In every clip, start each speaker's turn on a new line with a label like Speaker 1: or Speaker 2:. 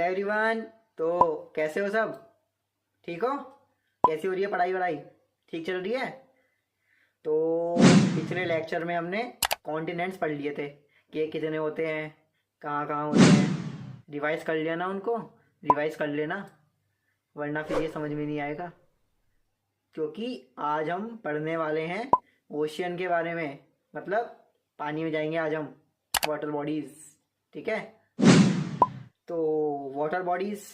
Speaker 1: Everyone. तो कैसे हो सब? ठीक हो? कैसी हो रही है पढ़ाई वढ़ाई? ठीक चल रही है? तो पिछले लेक्चर में हमने कॉन्टिनेंट्स पढ़ लिए थे कि कितने होते हैं, कहाँ कहाँ होते हैं। रिवाइज कर लिया ना उनको? रिवाइज कर लेना, वरना फिर ये समझ में नहीं आएगा। क्योंकि आज हम पढ़ने वाले हैं ओशियन के बारे में, मतलब पानी में जाएंगे आज हम, वाटर बॉडीज। ठीक है? तो वाटर बॉडीज,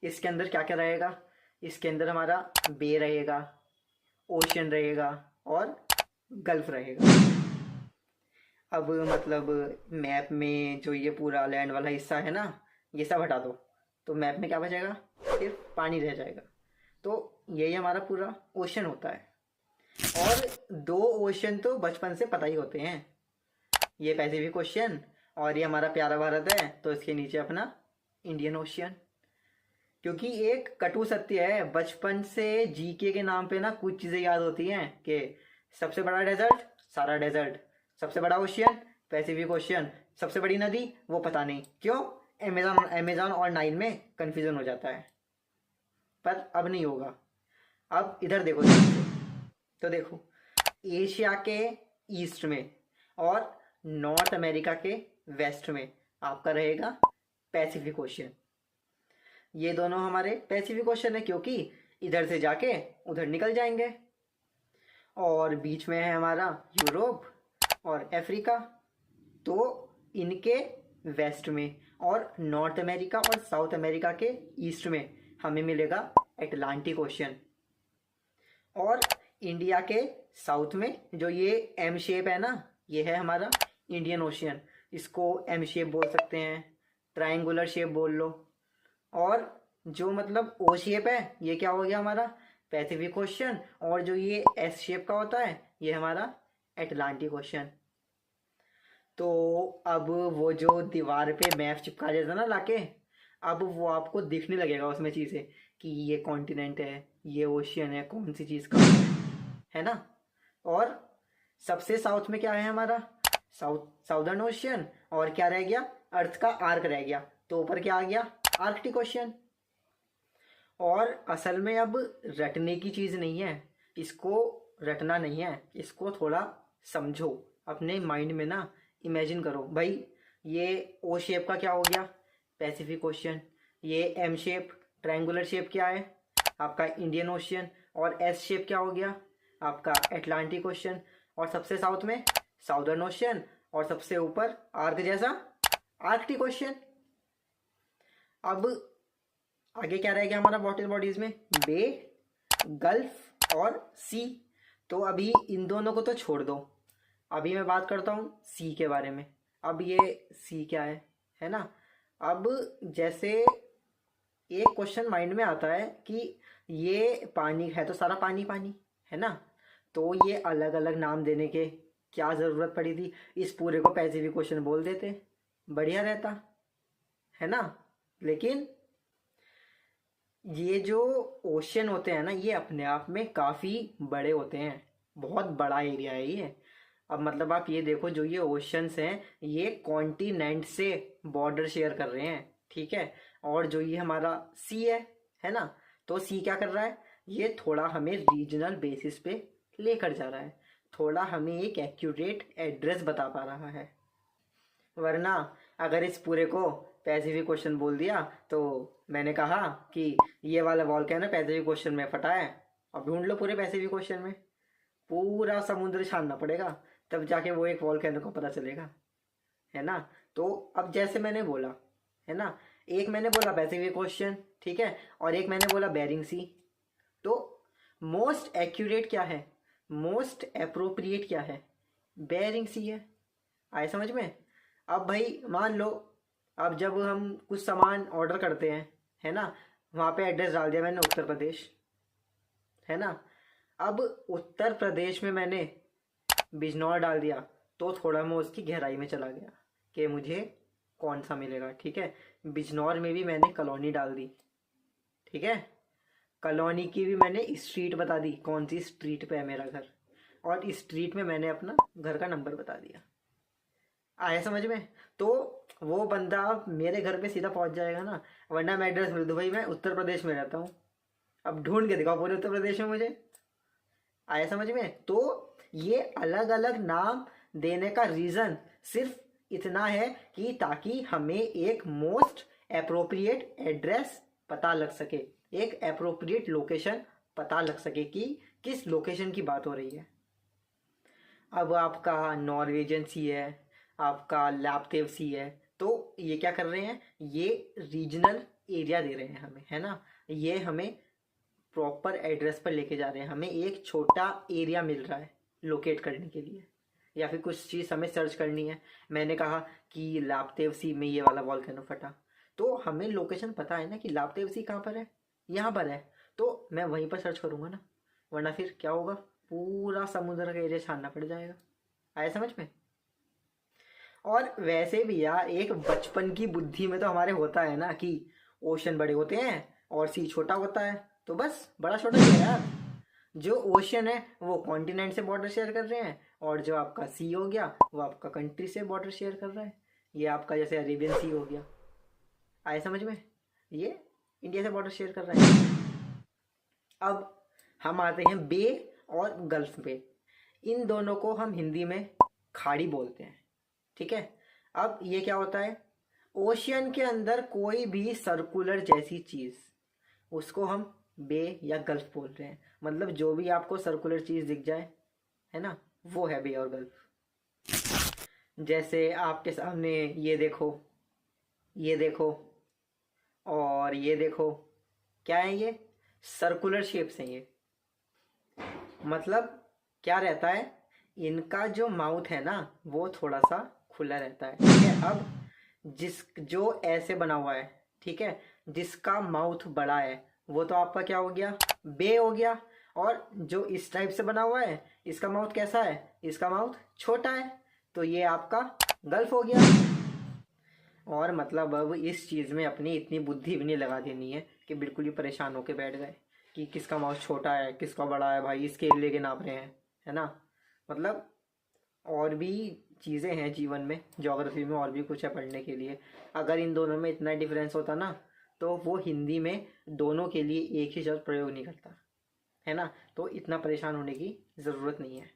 Speaker 1: इसके अंदर क्या क्या रहेगा? इसके अंदर हमारा बे रहेगा, ओशियन रहेगा और गल्फ रहेगा। अब मतलब मैप में जो ये पूरा लैंड वाला हिस्सा है ना, ये सब हटा दो तो मैप में क्या बचेगा? सिर्फ पानी रह जाएगा। तो यही हमारा पूरा ओशन होता है। और दो ओशन तो बचपन से पता ही होते हैं, ये पैसिफिक ओशियन और ये हमारा प्यारा भारत है, तो इसके नीचे अपना इंडियन ओशियन। क्योंकि एक कटु सत्य है, बचपन से जीके के नाम पे ना कुछ चीज़ें याद होती हैं कि सबसे बड़ा डेजर्ट सारा डेजर्ट, सबसे बड़ा ओशियन पैसिफिक ओशियन, सबसे बड़ी नदी वो पता नहीं क्यों अमेजन और नाइल में कंफ्यूजन हो जाता है। पर अब नहीं होगा। अब इधर देखो, तो देखो एशिया के ईस्ट में और नॉर्थ अमेरिका के वेस्ट में आपका रहेगा पैसिफिक ओशियन। ये दोनों हमारे पैसिफिक ओशियन है क्योंकि इधर से जाके उधर निकल जाएंगे। और बीच में है हमारा यूरोप और अफ्रीका, तो इनके वेस्ट में और नॉर्थ अमेरिका और साउथ अमेरिका के ईस्ट में हमें मिलेगा अटलांटिक ओशियन। और इंडिया के साउथ में जो ये एम शेप है ना, ये है हमारा इंडियन ओशियन। इसको एम शेप बोल सकते हैं, ट्रायंगुलर शेप बोल लो। और जो मतलब ओ शेप है ये क्या हो गया? हमारा पैसिफिक ओशियन। और जो ये एस शेप का होता है ये हमारा अटलांटिक ओशियन। तो अब वो जो दीवार पे मैप चिपका देता ना लाके, अब वो आपको दिखने लगेगा उसमें चीज़ें कि ये कॉन्टिनेंट है, ये ओशियन है, कौन सी चीज़ का है ना। और सबसे साउथ में क्या है हमारा? Southern ocean. और क्या रह गया? अर्थ का आर्क रह गया। तो ऊपर क्या आ गया? Arctic ocean. और असल में अब रटने की चीज़ नहीं है, इसको रटना नहीं है, इसको थोड़ा समझो अपने माइंड में ना, इमेजिन करो। भाई ये ओ शेप का क्या हो गया? Pacific ocean. ये एम शेप ट्रायंगुलर शेप क्या है? आपका इंडियन ओशियन। और एस शेप क्या हो गया? आपका अटलांटिक ओशियन। और सबसे साउथ में साउदर्न ओशियन। और सबसे ऊपर आर्क जैसा आर्कटिक ओशियन। अब आगे क्या रह गया हमारा वाटर बॉडीज में? बे, गल्फ और सी। तो अभी इन दोनों को तो छोड़ दो, अभी मैं बात करता हूँ सी के बारे में। अब ये सी क्या है ना। अब जैसे एक क्वेश्चन माइंड में आता है कि ये पानी है तो सारा पानी पानी है ना, तो ये अलग अलग नाम देने के क्या ज़रूरत पड़ी थी? इस पूरे को पैसिफिक ओशियन बोल देते, बढ़िया रहता है ना। लेकिन ये जो ओशियन होते हैं ना, ये अपने आप में काफ़ी बड़े होते हैं, बहुत बड़ा एरिया है ये। अब मतलब आप ये देखो, जो ये ओशंस हैं ये कॉन्टिनेंट से बॉर्डर शेयर कर रहे हैं, ठीक है। और जो ये हमारा सी है ना, तो सी क्या कर रहा है? ये थोड़ा हमें रीजनल बेसिस पे लेकर जा रहा है, थोड़ा हमें एक एक्यूरेट एड्रेस बता पा रहा है। वरना अगर इस पूरे को पैसिफिक क्वेश्चन बोल दिया तो मैंने कहा कि ये वाला वॉल्केनो पैसिफिक क्वेश्चन में फटा है, अब ढूंढ लो पूरे पैसिफिक क्वेश्चन में, पूरा समुद्र छानना पड़ेगा तब जाके वो एक वॉल्केनो को पता चलेगा, है ना। तो अब जैसे मैंने बोला है ना, एक मैंने बोला पैसिफिक ओशियन, ठीक है, और एक मैंने बोला बेरिंग सी। तो मोस्ट एक्यूरेट क्या है, मोस्ट अप्रोप्रिएट क्या है? बेरिंग सी है। आए समझ में? अब भाई मान लो, अब जब हम कुछ सामान ऑर्डर करते हैं है ना, वहाँ पे एड्रेस डाल दिया मैंने उत्तर प्रदेश, है ना। अब उत्तर प्रदेश में मैंने बिजनौर डाल दिया तो थोड़ा मैं उसकी गहराई में चला गया कि मुझे कौन सा मिलेगा, ठीक है। बिजनौर में भी मैंने कॉलोनी डाल दी, ठीक है। कॉलोनी की भी मैंने स्ट्रीट बता दी, कौन सी स्ट्रीट पे है मेरा घर, और स्ट्रीट में मैंने अपना घर का नंबर बता दिया। आया समझ में? तो वो बंदा मेरे घर पे सीधा पहुंच जाएगा ना, वरना मैं एड्रेस मिल दूँ, भाई मैं उत्तर प्रदेश में रहता हूँ, अब ढूंढ के दिखाओ पूरे उत्तर प्रदेश में मुझे। आया समझ में? तो ये अलग अलग नाम देने का रीज़न सिर्फ इतना है कि ताकि हमें एक मोस्ट अप्रोप्रिएट एड्रेस पता लग सके, एक अप्रोप्रिएट लोकेशन पता लग सके कि किस लोकेशन की बात हो रही है। अब आपका नॉर्वेजियन सी है, आपका लैप्टेव सी है, तो ये क्या कर रहे हैं, ये रीजनल एरिया दे रहे हैं हमें, है ना। ये हमें प्रॉपर एड्रेस पर लेके जा रहे हैं, हमें एक छोटा एरिया मिल रहा है लोकेट करने के लिए, या फिर कुछ चीज़ हमें सर्च करनी है। मैंने कहा कि लापतेव सी में ये वाला वॉल्केनो फटा, तो हमें लोकेशन पता है ना कि लापतेव सी कहाँ पर है, यहाँ पर है, तो मैं वहीं पर सर्च करूँगा ना, वरना फिर क्या होगा, पूरा समुद्र का एरिया छानना पड़ जाएगा। आया समझ में? और वैसे भी यार एक बचपन की बुद्धि में तो हमारे होता है ना कि ओशन बड़े होते हैं और सी छोटा होता है, तो बस बड़ा छोटा ही है यार। जो ओशन है वो कॉन्टिनेंट से बॉर्डर शेयर कर रहे हैं, और जो आपका सी हो गया वो आपका कंट्री से बॉर्डर शेयर कर रहा है। ये आपका जैसे अरेबियन सी हो गया, आए समझ में, ये इंडिया से बॉर्डर शेयर कर रहा है। अब हम आते हैं बे और गल्फ पे। इन दोनों को हम हिंदी में खाड़ी बोलते हैं, ठीक है। अब ये क्या होता है, ओशियन के अंदर कोई भी सर्कुलर जैसी चीज़, उसको हम बे या गल्फ बोल रहे हैं। मतलब जो भी आपको सर्कुलर चीज़ दिख जाए, है ना, वो है बे और गल्फ। जैसे आपके सामने ये देखो, ये देखो और ये देखो, क्या है ये, सर्कुलर शेप्स हैं ये। मतलब क्या रहता है, इनका जो माउथ है ना वो थोड़ा सा खुला रहता है, ठीक है। अब जो ऐसे बना हुआ है, ठीक है, जिसका माउथ बड़ा है वो तो आपका क्या हो गया, बे हो गया। और जो इस टाइप से बना हुआ है इसका माउथ कैसा है, इसका माउथ छोटा है, तो ये आपका गल्फ हो गया। और मतलब अब इस चीज़ में अपनी इतनी बुद्धि भी नहीं लगा देनी है कि बिल्कुल ही परेशान होके बैठ गए कि किसका माउथ छोटा है किसका बड़ा है, भाई स्केल लेके नाप रहे हैं, है ना। मतलब और भी चीज़ें हैं जीवन में, ज्योग्राफी में और भी कुछ है पढ़ने के लिए। अगर इन दोनों में इतना डिफरेंस होता ना तो वो हिंदी में दोनों के लिए एक ही शब्द प्रयोग नहीं करता, है ना। तो इतना परेशान होने की ज़रूरत नहीं है।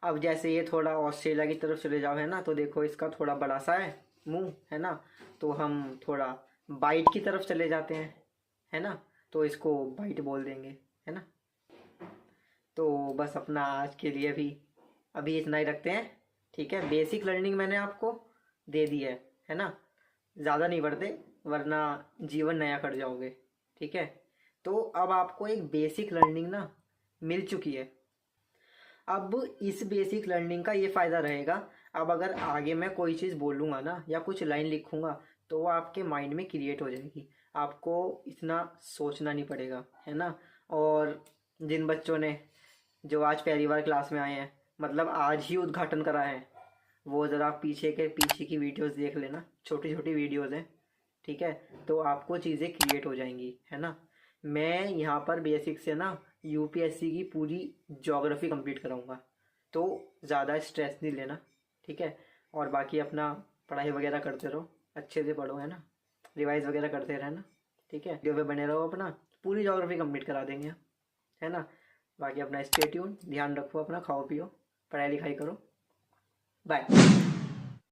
Speaker 1: अब जैसे ये थोड़ा ऑस्ट्रेलिया की तरफ चले जाओ, है ना, तो देखो इसका थोड़ा बड़ा सा है मुंह, है ना, तो हम थोड़ा बाइट की तरफ चले जाते हैं, है ना, तो इसको बाइट बोल देंगे, है ना। तो बस अपना आज के लिए भी अभी इतना ही रखते हैं, ठीक है। बेसिक लर्निंग मैंने आपको दे दी है ना, ज़्यादा नहीं बढ़ते वरना जीवन नया कर जाओगे, ठीक है। तो अब आपको एक बेसिक लर्निंग ना मिल चुकी है। अब इस बेसिक लर्निंग का ये फ़ायदा रहेगा, अब अगर आगे मैं कोई चीज़ बोलूँगा ना या कुछ लाइन लिखूँगा तो वो आपके माइंड में क्रिएट हो जाएगी, आपको इतना सोचना नहीं पड़ेगा, है ना। और जिन बच्चों ने जो आज पहली बार क्लास में आए हैं, मतलब आज ही उद्घाटन करा है, वो ज़रा पीछे की वीडियोस देख लेना, छोटी छोटी वीडियोस हैं, ठीक है, तो आपको चीज़ें क्रिएट हो जाएंगी, है ना। मैं यहाँ पर बेसिक से ना यूपीएससी की पूरी ज्योग्राफी कंप्लीट कराऊंगा, तो ज़्यादा स्ट्रेस नहीं लेना, ठीक है। और बाकी अपना पढ़ाई वगैरह करते रहो, अच्छे से पढ़ो, है ना, रिवाइज वगैरह करते रहना, ठीक है। वीडियो पे बने रहो, अपना पूरी ज्योग्राफी कंप्लीट करा देंगे, है ना। बाकी अपना स्टे ट्यून, ध्यान रखो अपना, खाओ पियो, पढ़ाई लिखाई करो, बाय।